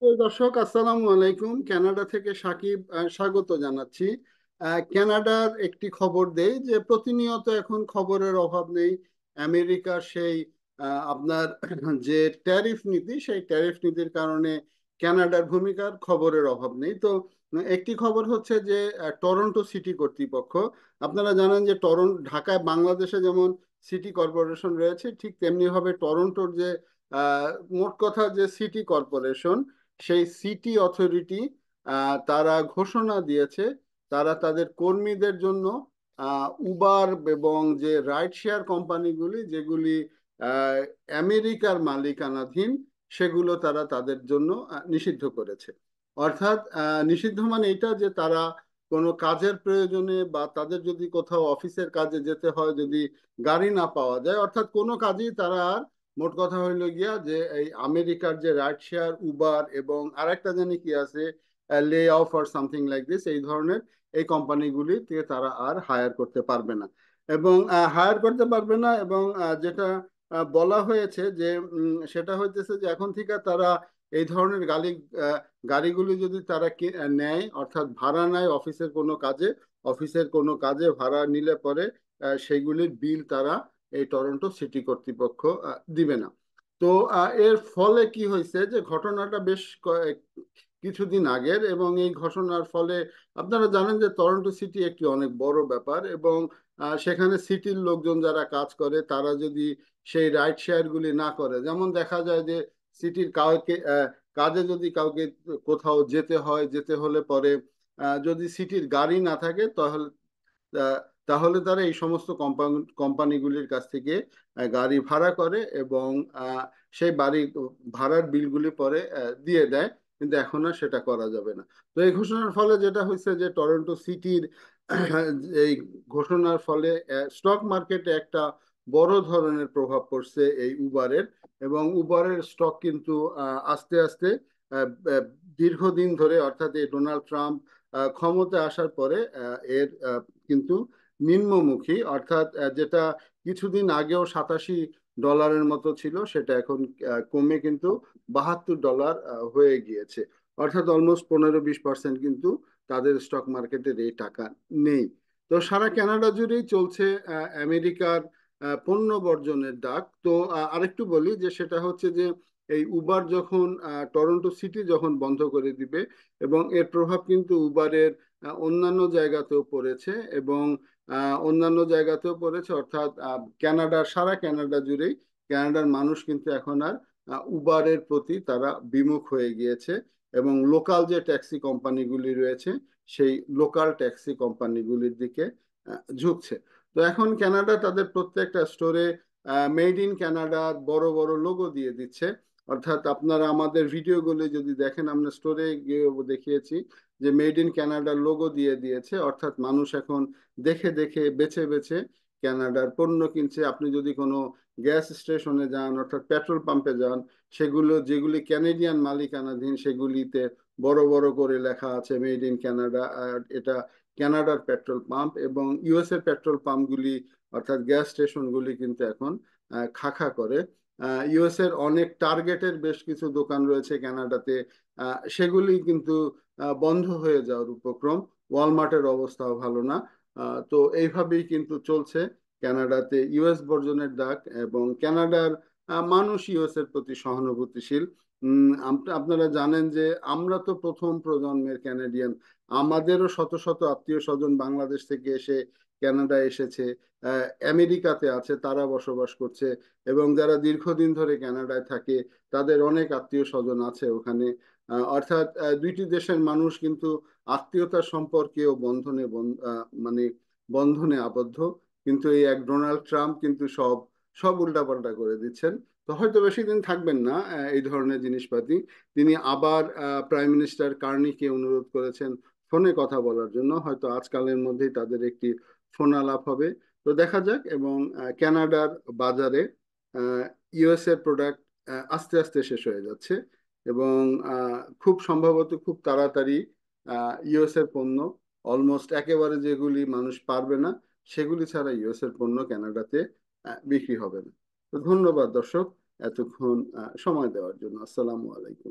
তো দর্শক, আসসালামু আলাইকুম। কানাডা থেকে সাকিব স্বাগত জানাচ্ছি। কানাডার একটি খবর দেই যে প্রতিনিয়ত এখন খবরের অভাব নেই। আমেরিকার সেই আপনার যে ট্যারিফ নীতি, সেই ট্যারিফ নীতির কারণে কানাডার ভূমিকার খবরের অভাব নেই। তো একটি খবর হচ্ছে যে টরন্টো সিটি কর্তৃপক্ষ, আপনারা জানেন যে ঢাকায় বাংলাদেশে যেমন সিটি কর্পোরেশন রয়েছে, ঠিক তেমনি ভাবে টরন্টোর যে আহ, মোট কথা যে সিটি কর্পোরেশন, সেই সিটি অথরিটি তারা ঘোষণা দিয়েছে তারা তাদের কর্মীদের জন্য উবার এবং যে রাইড শেয়ার কোম্পানিগুলি যেগুলি আহ, আমেরিকার মালিকানাধীন, সেগুলো তারা তাদের জন্য নিষিদ্ধ করেছে। অর্থাৎ নিষিদ্ধ মানে এটা যে তারা কোনো কাজের প্রয়োজনে বা তাদের যদি কোথাও অফিসের কাজে যেতে হয়, যদি গাড়ি না পাওয়া যায়, অর্থাৎ কোনো কাজেই তারা আর, মোট কথা হইল গিয়া যে এই আমেরিকার যে রাইড শেয়ার, উবার এবং আরেকটা জানি কি আছে, লে অফ আর সামথিং লাইক দিস, এই ধরনের এই কোম্পানিগুলিতে তারা আর হায়ার করতে পারবে না। এবং হায়ার করতে পারবে না, এবং যেটা বলা হয়েছে যে সেটা হইতেছে যে এখন থেকে তারা এই ধরনের গাড়িগুলি যদি তারা নেয়, অর্থাৎ ভাড়া নেয় অফিসের কোনো কাজে ভাড়া নিলে পরে সেইগুলির বিল তারা এই টরন্টো সিটি কর্তৃপক্ষ দিবে না। তো এর ফলে কি হয়েছে যে ঘটনাটা বেশ কিছুদিন আগের, এবং এই ঘটনার ফলে আপনারা জানেন যে টরন্টো সিটি একটি অনেক বড় ব্যাপার, এবং সেখানে সিটির লোকজন যারা কাজ করে তারা যদি সেই রাইড শেয়ার গুলি না করে, যেমন দেখা যায় যে সিটির কাউকে কাজে যদি কাউকে কোথাও যেতে হলে পরে যদি সিটির গাড়ি না থাকে, তাহলে আহ, তাহলে তারা এই সমস্ত কোম্পানিগুলির কাছ থেকে গাড়ি ভাড়া করে, এবং সেই ভাড়ার বিলগুলি পরে দিয়ে দেয়। কিন্তু এখন আর সেটা করা যাবে না। তো এই ঘোষণার ফলে যেটা হয়েছে যে টরন্টো সিটির এই ঘোষণার ফলে স্টক মার্কেটে একটা বড় ধরনের প্রভাব পড়ছে এই উবারের। এবং উবারের স্টক কিন্তু আস্তে আস্তে আহ, আহ, দীর্ঘদিন ধরে, অর্থাৎ এই ডোনাল্ড ট্রাম্প ক্ষমতায় আসার পরে এর কিন্তু নিম্নমুখী, অর্থাৎ যেটা কিছুদিন আগেও $87 মতো ছিল, সেটা এখন কমে কিন্তু $72 হয়ে গিয়েছে। অর্থাৎ অলমোস্ট 15-20% কিন্তু তাদের স্টক মার্কেটের এই টাকা নেই। তো সারা কানাডা জুড়েই চলছে আমেরিকার পণ্য বর্জনের ডাক। তো আরেকটু বলি যে সেটা হচ্ছে যে এই উবার যখন টরন্টো সিটি যখন বন্ধ করে দিবে, এবং এর প্রভাব কিন্তু উবারের অন্যান্য জায়গাতেও পড়েছে, এবং অন্যান্য জায়গাতেও পড়েছে, অর্থাৎ সারা কানাডা জুড়েই কানাডার মানুষ কিন্তু এখন আর উবারের প্রতি তারা বিমুখ হয়ে গিয়েছে, এবং লোকাল যে ট্যাক্সি কোম্পানিগুলি রয়েছে সেই লোকাল ট্যাক্সি কোম্পানিগুলির দিকে ঝুঁকছে। তো এখন কানাডা তাদের প্রত্যেকটা স্টোরে মেড ইন কানাডা বড় বড় লোগো দিয়ে দিচ্ছে। অর্থাৎ আপনারা আমাদের ভিডিওগুলো যদি দেখেন, আমরা স্টোরে গিয়ে দেখিয়েছি যে মেড ইন কানাডার লোগো দিয়ে দিয়েছে। অর্থাৎ মানুষ এখন দেখে দেখে বেছে বেছে কানাডার পণ্য কিনছে। আপনি যদি কোনো গ্যাস স্টেশনে যান, অর্থাৎ পেট্রোল পাম্পে যান, সেগুলো যেগুলি ক্যানাডিয়ান মালিকানাধীন, সেগুলিতে বড় বড় করে লেখা আছে মেড ইন কানাডা। এটা কানাডার পেট্রোল পাম্প, এবং ইউএস এর পেট্রোল পাম্পগুলি, অর্থাৎ গ্যাস স্টেশনগুলি কিন্তু এখন খাখা করে। ইউএস এর অনেক টার্গেটের বেশ কিছু দোকান রয়েছে কানাডাতে, সেগুলি কিন্তু বন্ধ হয়ে যাওয়ার উপক্রম। ওয়ালমার্টের অবস্থাও ভালো না। তো এইভাবেই কিন্তু চলছে কানাডাতে ইউএস বর্জনের ডাক, এবং কানাডার মানুষ ইউএস এর প্রতি সহানুভূতিশীল। আপনারা জানেন যে আমরা তো প্রথম প্রজন্মের কানাডিয়ান। আমাদেরও শত শত আত্মীয় স্বজন বাংলাদেশ থেকে এসে কানাডা এসেছে, আমেরিকাতে আছে, তারা বসবাস করছে, এবং যারা দীর্ঘদিন ধরে কানাডায় থাকে তাদের অনেক আত্মীয় স্বজন আছে ওখানে। অর্থাৎ দুইটি দেশের মানুষ কিন্তু আত্মীয়তার সম্পর্কেও মানে বন্ধনে আবদ্ধ। কিন্তু এই এক ডোনাল্ড ট্রাম্প কিন্তু সব সব উল্টাপাল্টা করে দিচ্ছেন। তো হয়তো বেশি দিন থাকবেন না এই ধরনের জিনিসপাতি। তিনি আবার প্রাইম মিনিস্টার কার্নিকে অনুরোধ করেছেন ফোনে কথা বলার জন্য। হয়তো আজকালের মধ্যেই তাদের একটি ফোন আলাপ হবে। তো দেখা যাক। এবং কানাডার বাজারে ইউএস এর প্রোডাক্ট আস্তে আস্তে শেষ হয়ে যাচ্ছে, এবং খুব সম্ভবত খুব তাড়াতাড়ি ইউএস এর পণ্য, অলমোস্ট একেবারে যেগুলি মানুষ পারবে না, সেগুলি ছাড়া ইউএস এর পণ্য কানাডাতে বিক্রি হবে না। তো ধন্যবাদ দর্শক, এতক্ষণ সময় দেওয়ার জন্য। আসসালামু আলাইকুম।